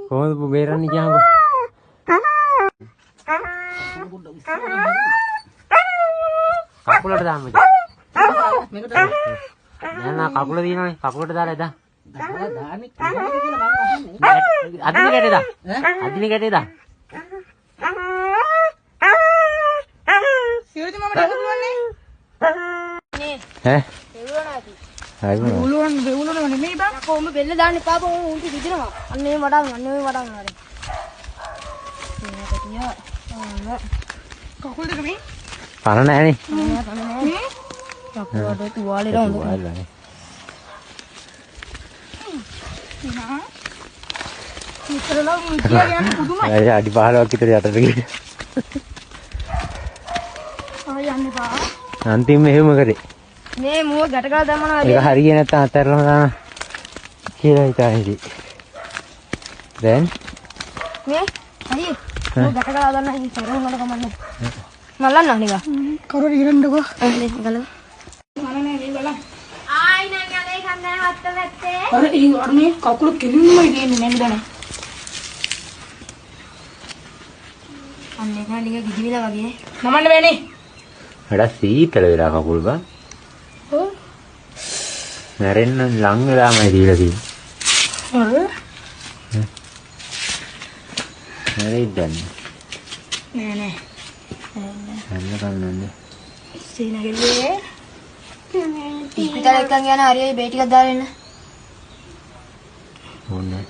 කොහොමද බේරන්නේ කියහම කකුලට දාන්න මේකට නෑ කකුල දිනවනේ කකුලට දාලා එදා අදින ගැටේ දා අදින ගැටේ දා සියලුම මම ඩග පුළුවන්නේ නේ ඈ වෙවුලන නෙමෙයි බං කොහොම බෙල්ල දාන්න එපා බං උන්ට විදිනවා අන්න ඒ වඩා හරි කකුල් දෙක මේ පණ නෑනේ නේ කකුලට තුවාලේ රවුම් තුවාලේ නා ඉතරලා මුතියා යන්නේ පුදුමයි අඩි 15ක් විතර යටට ගිහින් යන්නේ බා අන්තිම මෙහෙම කරේ මේ මුව ගැට ගාලා දැම්මනවා ඒක හරියන්නේ නැත්නම් අතහැරලා දාන කියලා හිතාන්නේ දැන් මේ හරි මුව ගැට ගාලා දාන්න ඉතින් සරවන්නට කමන්නේ මල්ලන්න නිකන් කරුවට ඉරන්නකෝ අනේ ගල මම නෑ මේ බලන්න ආයි නෑ ගලේ කන්නේ හත්ත වැත්තේ අර මේ කකුල කෙලින්ම ඉන්නේ නේද දැන් අන්නේ කා නිකන් ගිජිවිලා වගේ නමන්න වෙන්නේ වැඩ සීතල වෙලා කකුල් බං ඔව් මැරෙන්න ලං වෙලාමයි දීලා තියෙන්නේ මැරෙයිද නෑ අන්න කන්නන්නේ සීනගෙල්ලේ පිටර එකන් යන හරියයි බේ ටිකක් දාලා එන්න ඕනේ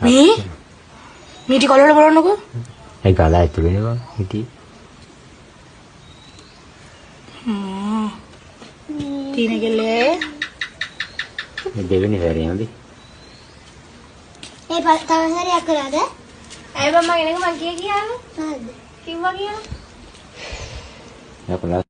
මේ ටික වල බලන්නකෝ ඒ ගාලා ඇතුලේ බං හිටි තීනගෙල්ලේ මේ දෙවෙනි සැරේ හොඳයි ඒ තව සැරයක් කරාද ඇයි බං මම එනක මං කිය කියාම කිව්වා කියලා යකලා